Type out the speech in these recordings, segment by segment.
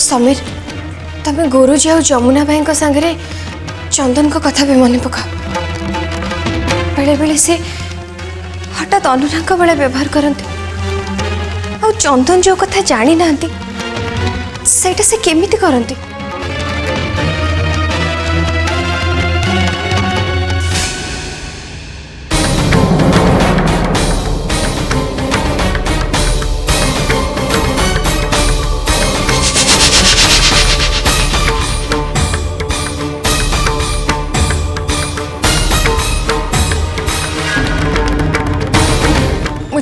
समीर तमें गुरुजी और जमुना भाई सांगे चंदन को कथा भी मन पका बेले बेले से हठात अनुराग बेले व्यवहार करते आ चंदन जो कथा जानी ना सेटा से केमिति करती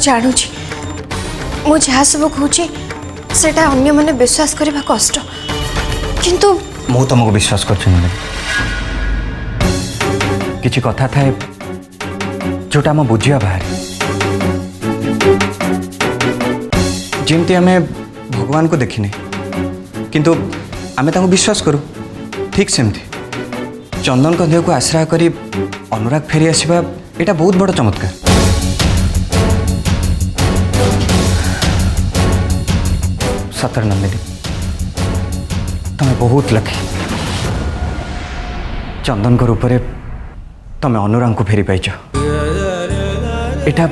जानुची मु जहाँ सब कहूँ सेटा अन्य माने विश्वास करबा कष्ट किंतु मु तुमको विश्वास कर किछि कथा थाए जोटा हम बुझिया बाहर जमती आम भगवान को देखने किंतु आमे ताको विश्वास करू ठीक सेमती चंदन का देह को आश्रय करी अनुराग फेरी आसवा यहाँ बहुत बड़ चमत्कार सतर नंदिनी तुम्हें बहुत लकी चंदन को रूप तुम्हें अनुराग को फेरी पाइच एटा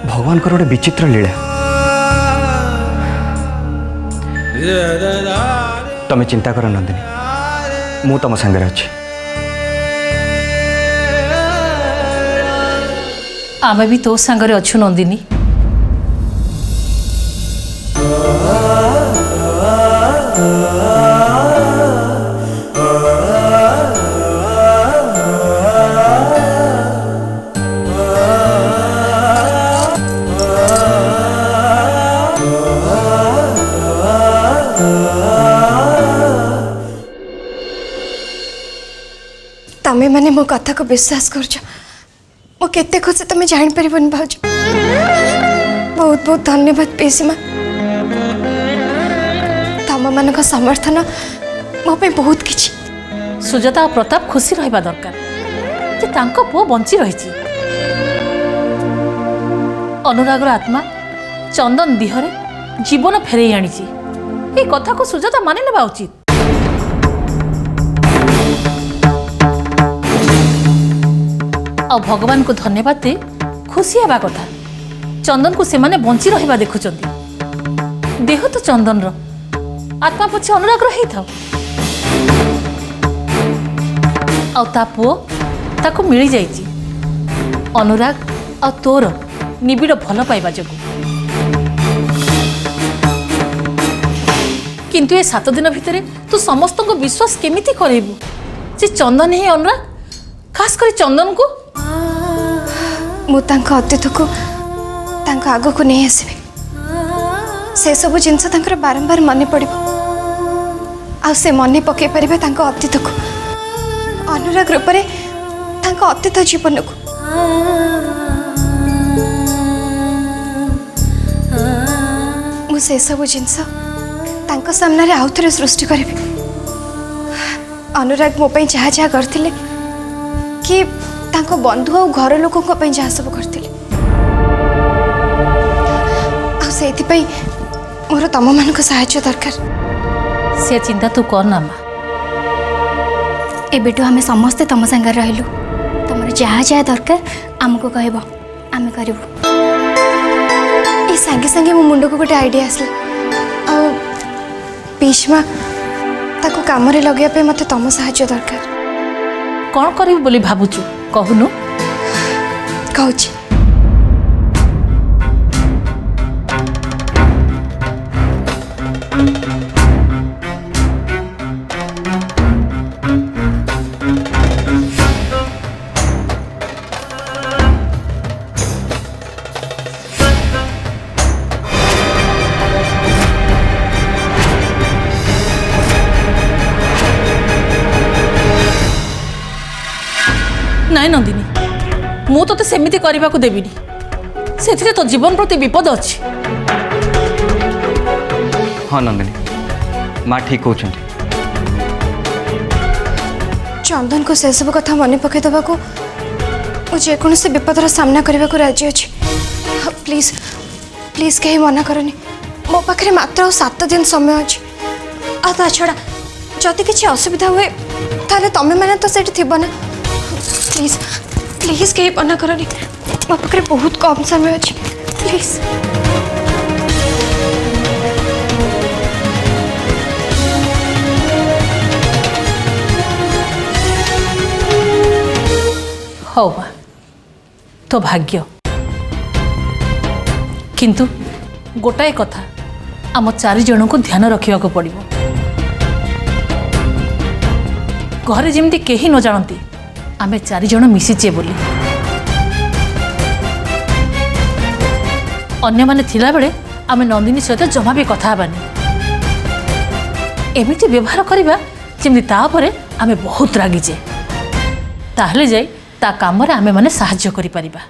भगवान को गोटे विचित्र लीला तुम्हें चिंता कर नंदिनी मु तुम सांगे अच्छी आमे भी तो सांगे अच्छु नंदिनी तमें माने मो कथा को विश्वास करछ मो केते खुशी तमें जान परिबन भाउज बहुत बहुत धन्यवाद पेशीमा तम मान समर्थन मो पे बहुत किछि सुजाता और प्रताप खुशी रहिबा दरकार जे तांको पुओ बंची रहिछि अनुरागर आत्मा चंदन दिहरे जीवन फेरई आनिछि ए कथा को सुजाता मानि नेबा उचित आ भगवान को धन्यवाद दे खुशी हेबा कथा चंदन को से माने बंची रहिबा देखुचंती देह तो चंदन रो आत्मा पछे अनुराग रही था आ पुओ ताको मिली जाइछि अनुराग आ तोर निबिड़ भल पाइबा जगु किंतु ए 7 दिन भितरे तू समस्त को विश्वास केमिति करेबु जे चंदन ही अनुराग खास कर चंदन को मु तांको अतीत को तांको आगो को नहीं आसबे से सब जिनस तांकर बारंबार मन पड़ो आ से मन पकई पारे तांको अतीत को अनुराग रूप में तांको अतीत जीवन को मु से सब जिनस तांको सामने आउ थे सृष्टि करी अनुराग मो पे जहाँ जहाँ करथिले कि तांको बंधु और घर लोकों को जहाँ सब करथिले से मोर तम मान साहाय्य दरकार से चिंता तू कर ना माँ एबेटू आम समस्ते तुम सांगे रहिलु तुम जहाँ जहाँ दरकार आमको कहब आम करूँ ये सांगे सांगे मो मुंड को गोटे आइडिया आसला आ पीष्मा ताको काम रे लगे पे मते तम साहाय्य दरकार कौन करिबु बोली भाबुचु कहूनु कहूची नाई नंदिनी मु तो सेमिति करने को देविनी से तो जीवन प्रति विपद अच्छी हाँ नंदिनी माँ ठीक कहते चंदन को से सब कथा मन पकई दबा को जेकोसी विपदर सामना करने को राजी अच्छी प्लीज प्लीज कहीं मना करनी मो पाखे मात्र 7 दिन समय अच्छी ता छड़ा जदि किसी असुविधा हुए ताले तमें मैंने तो सेठी थिबो ना प्लीज प्लीज कहीं मना करनी मो पाखे बहुत कम समय अच्छे प्लीज हौ बा तो भाग्य किंतु गोटाए कथा आम 4 जन को ध्यान रखा पड़ो घरे जमी कहीं न जानती आमे 4 जन मिशिचे बोली अन्य माने थिला बेले आमे नंदिनी सहित जमा भी कथा हबानी एमिति व्यवहार करबा जेमि ता परे आमे बहुत रागिजे ताहले जाई ता काम रे आमे माने सहाय्य करि परिबा।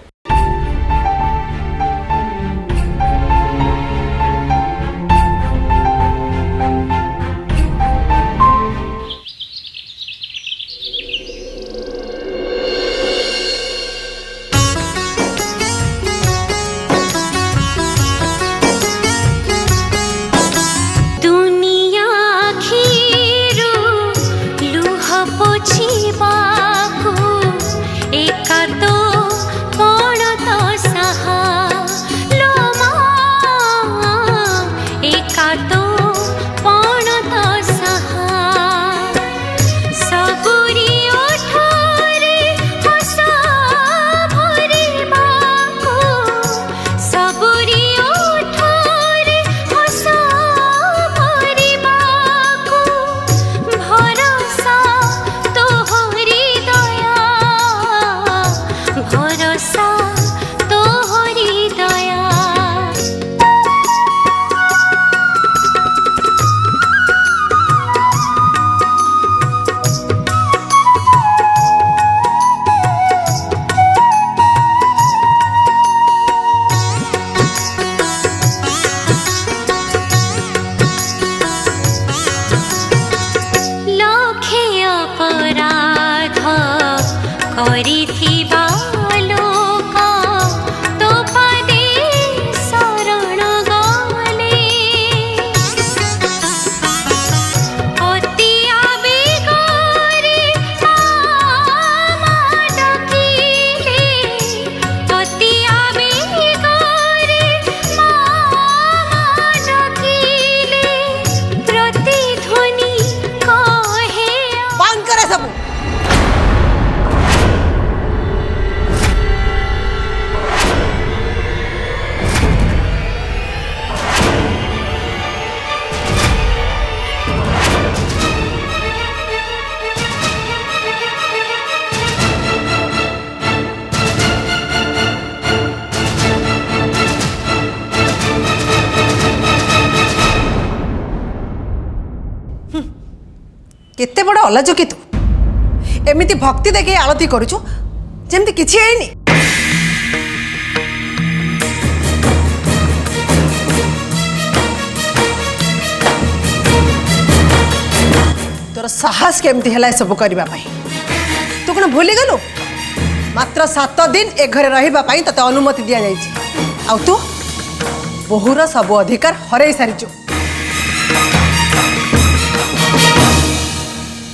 केते बड़ अलाजकी तू एमती भक्ति देखी आलती करुचु जेमती किछि हैनी तोर साहस केमती है सब करने तू कौन भूली गलु मात्र 7 दिन ए घरे रहिबा पई तते अनुमति दिया जाइछि आ तू बहुर सब अधिकार हरई सारिचु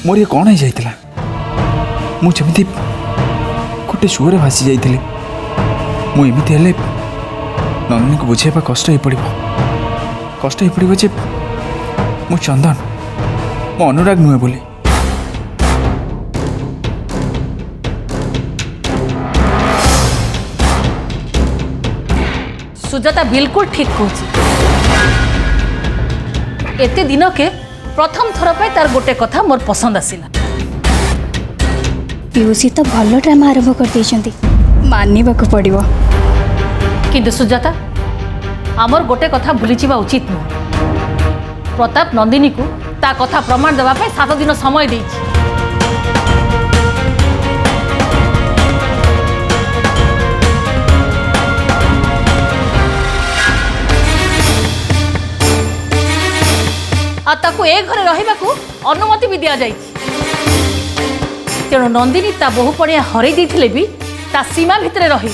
मोर ये कौन है मुझे गोटे सुअर भासी जाइली मुझे नंदिनी को बुझेबा कष्ट हो पड़ो जे मु चंदन मो अनुराग नुहे बोली सुजाता बिल्कुल ठीक कहूँ एते दिन के प्रथम थर पे तार गोटे कथा मोर पसंद आसिला पीयूषी तो भल ड्रामा आरंभ कर देइछंती मानिबाक पड़िबो किंतु सुजाता आमर गोटे कथा भूली जावा उचित नुह प्रताप नंदिनी को ता कथा प्रमाण देवा पे 7 दिन समय देइछि आ ताकू ए घरे रहिबा को अनुमति भी दिया जाइछि तेणु नंदिनी ता बहु पड़िया हरई देथिले भी ता सीमा भितरे रही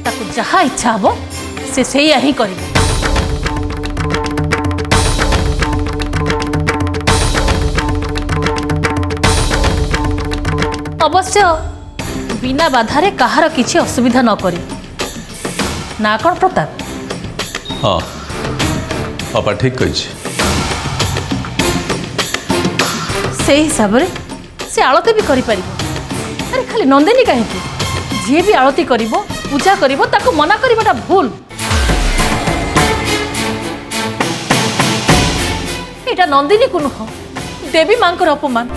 ताकू जहा इच्छा हबो से सेया ही करिबो अवश्य बिना बाधारे कहार किछि असुविधा न करी ना कौन प्रताप? हाँ बापा ठीक कही। से हिसाब से आलती भी करि परिबो। अरे खाली नंदिनी कहीं जी भी आलती करिबो पूजा करिबो ताको मना करिबाटा भूल। एटा नंदिनी को नुह देवी मां को अपमान।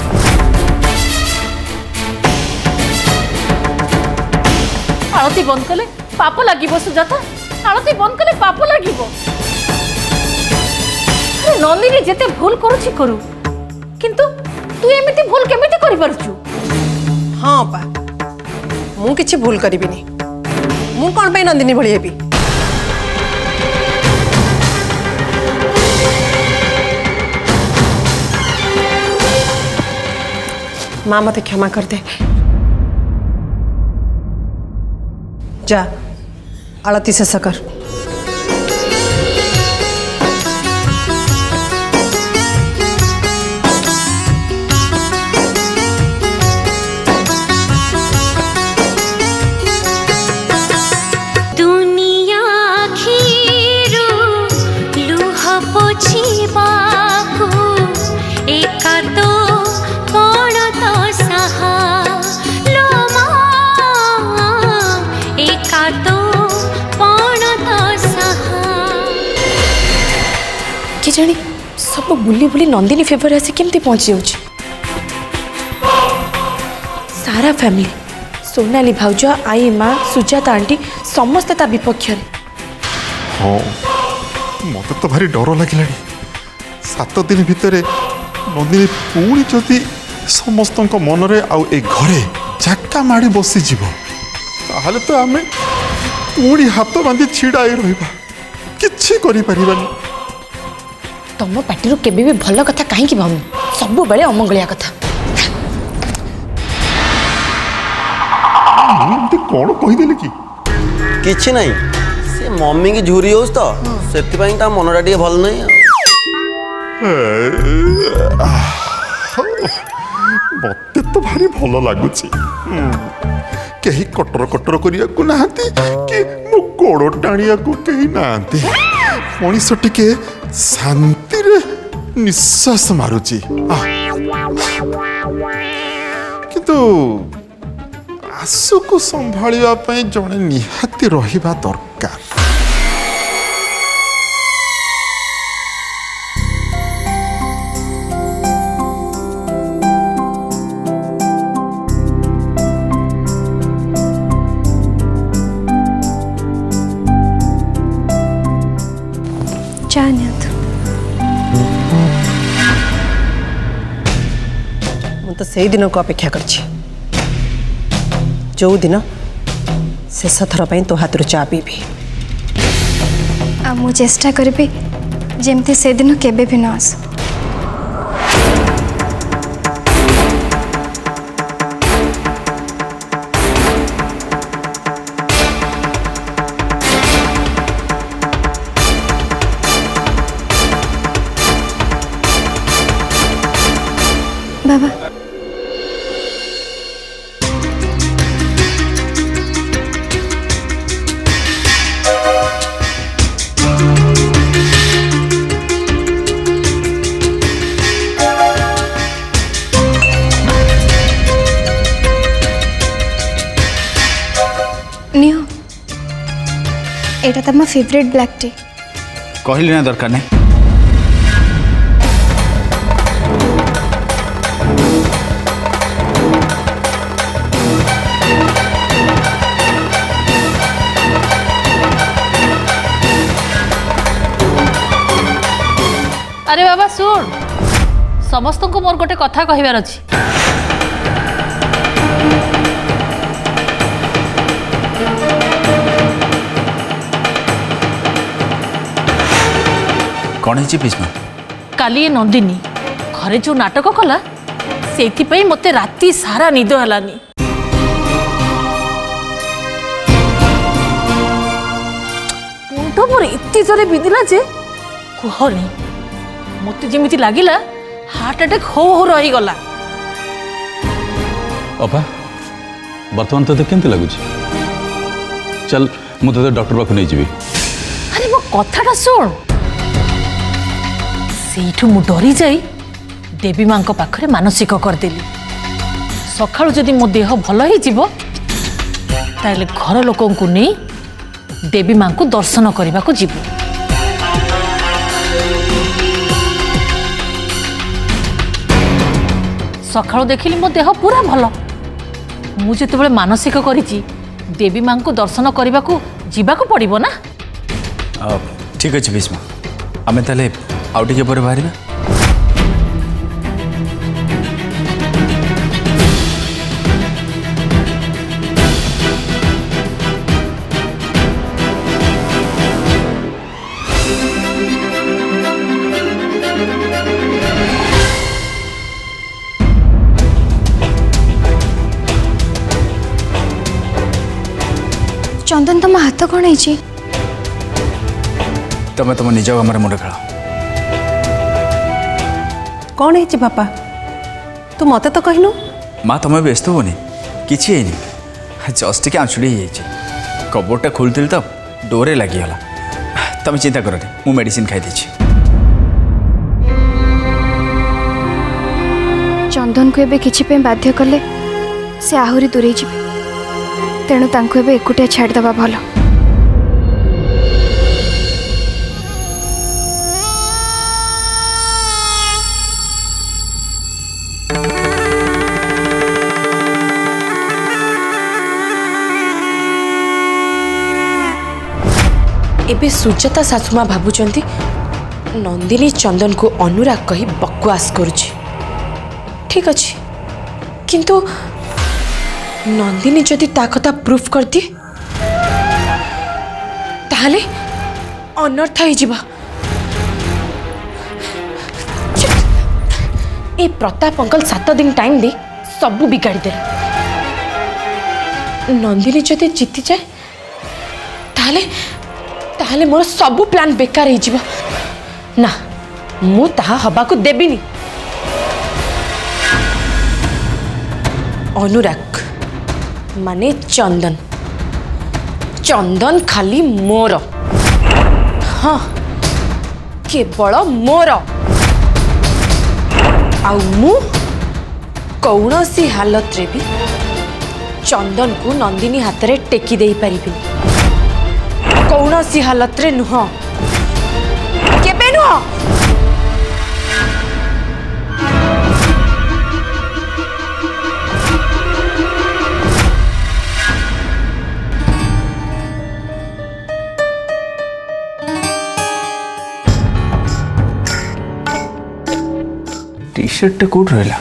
आलती बंद कले पाप लागिबो सुजाता, आलती बंद कले पाप लागिबो। अरे नंदिनी जेते भूल करूछि करू किंतु तू एमिति भूल केमिति करि परछु? हाँ पा मु किछि भूल करिबिनी। मु कोन पे नंदिनी भଳି हेबी? माँ मते क्षमा कर दे। जा आरती शेष कर। दुनिया खीरू लुह पोछिबाकू एका तो कोण तो सहा लो मां एका तो कोण तो सहा। कि जानी सब बुली बुली नंदिनी फेवर आसी केमती पहुंची जाउची। सारा फैमिली सोनाली भाउज आई माँ सुजाता आंटी समस्ते ता विपक्ष। हाँ मत तो भारी डर लगे। 7 दिन भितर नंदिनी पुणी जदि समस्त मनरे आउ ए घरे जाका माड़ी बसीज ताहले तो आम पुणी हाथ बांधि छिड़ा रहा किछि करि परिबानी। तुम पार्टी केबे भी भल कथा कहीं भावनी सब बेले अमंगलिया कथा। कौन कहीदेली कि किछि नहीं से मम्मी की झुरी होस तो सेति ता मनटा टिके भल नहीं। मते तो भारी भल लगुच कहीं कटर कटर करिया को नाहंती कि मो गोड़ टाणिया को कहीं नाहंती। मनीष टिके शांति रे निश्वास मारुची किंतु आसु को संभालिया पई जणे निहाती रहिबा दरकार। तो से दिन को अपेक्षा करछि जो दिन शेष थर पर तो हाथ चा पीबी। मु चेष्टा करी जमती से दिन केबे भी न आसू। बाबा नियो एटा तम फेवरेट ब्लैक टी कहली ना दरकार नहीं। अरे बाबा सुन समस्त को मोर गोटे कथा कहबार अछि। कौन है भीष्मा? काली ये नंदिनी घरे जो नाटक कला से मते राति सारा निद हलानी। मुंड मोर एते जोरे बिदिला जे कहनी मते जेमिति लागिला हार्ट अटैक हो रही गला। अबा बर्तमान तो केमती लगुच चल मुझे डॉक्टर पाख नहीं जी अरे मो कथाटा शुण से मु डरी जाई देवी माँ पाखरे मानसिक करदेली सकाळु जदि मो देह भल हो ताले घर लोकों को नहीं देवी माँ को दर्शन करने को जीवु सकाळु देखिली मो देह पूरा भल मु जिते मानसिक करिछि देवी माँ को दर्शन करने को जीवाको पड़िबो ना। ठीक अच्छे भीष्मा आम ताले आउ टिके पर बाहर चंदन तुम हाथ कौन है तुम तुम निज आम मुंड खेल कौन है बापा तू मत तो कहनु माँ तुम व्यस्त होनी किसी है जस्ट टे आंचुड़ी कबोर्डटा खोलती तो डोरे लगिगला तुम चिंता कर मु मेडिसिन खाई देछि। चंदन को एबे किछि पे बाध्य कले से आहुरी दूरे जिबे तेणु तांको एबे एकुटिया छाड़दबा भल। एबे सुजाता सासुमा भाबुचंती नंदिनी चंदन को अनुराग कही बकवास करुची ठीक अच्छे किंतु नंदिनी जदि ता कथा प्रूफ कर दिए ताहले अनर्थ हो जिबा। ए प्रताप अंकल 7 दिन टाइम दे सबू बिगाड़ी देला नंदिनी जदि जीति जाए ताहले ताहले मोर सबू प्लान बेकार हो जिबा ना मु ताहा हबा को देबिनी। अनुराग माने चंदन चंदन खाली मोर हाँ केवल मोर आउ मु कौनसी हालत रे भी चंदन को नंदिनी हाथ रे टेकी दे पारिबिनी कौनसी हालत रे नुह केबे नुह। टी शर्ट कौट रहा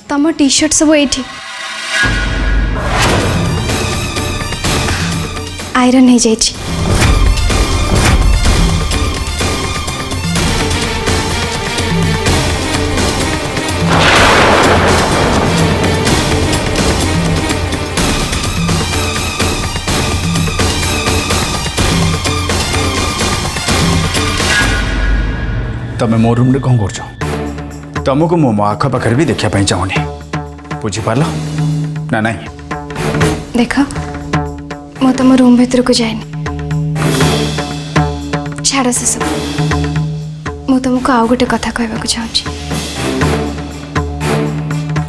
तम टी शर्ट सब ये आयरन हो जाए तमें मो रूम कौन कर तुमको मो आखपाखे भी देखापी चाहूनी बुझीपार ना नहीं देख मु तुम रूम भीतर को जाए छाड़ से सब मु तुमको आउ गोटे कथा कहवा चाहूँगी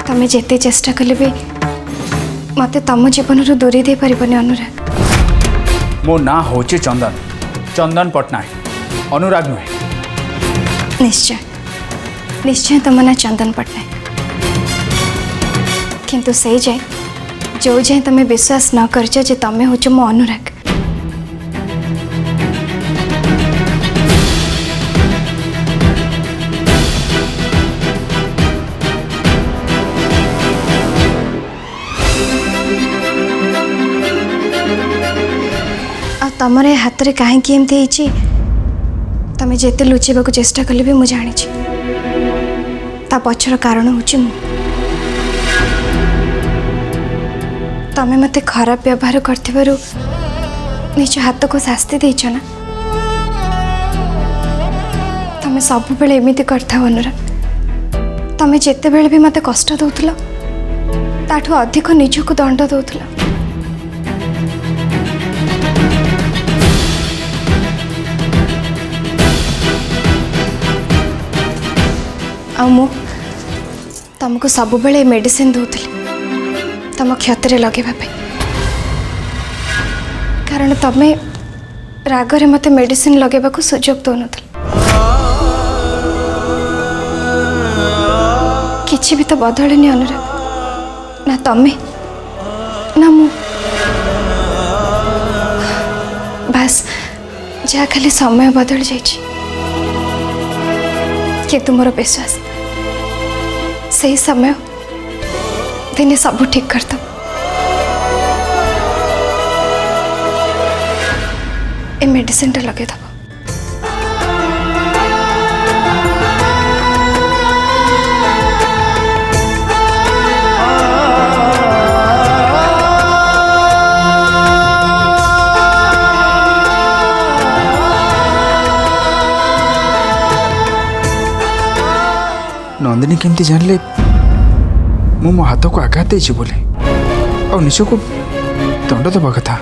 तमें जिते चेष्टा कले भी मत तुम जीवन रू दूरी दे पारबनी अनुराग। मो ना हूँ चंदन चंदन पट्टनायक अनुराग नुहे। निश्चय निश्चय तुम ना चंदन पट्टनायक किंतु से जाए जो जाए तुम्हें विश्वास न कर तमें हूँ मो अनुराग आ तमर हाथ में कहीं एमती तमें जिते लुचेबा को चेष्टा कले भी मुझे जानी ता पछर कारण हूँ तमें मते खराब व्यवहार कर निज हाथ को शास्ति देच ना तमें सब बेले एमती करथाओ अनुराग। तमें जेते बेले भी मते कष्ट दउथला ताठू अधिक निजको दंड दउथला। मु तुमको सब बेले मेडिसिन दउथली तुम क्षति लगेवा कारण तमें रागरे मते मेडिसिन लगेबा को सुजोग दो नथल। किछि भी तो बदलनी अनुराग, ना तमें ना मु। बस जहाँ खाली समय बदल जाइछि किंतु मोर विश्वास सही समय दिने सब ठीक करता। ए मेडिसिन टा लगे दब। नंदिनी केमती जानले मो हाथ को आघात देछि बोले और निज को दंड दबा कथा।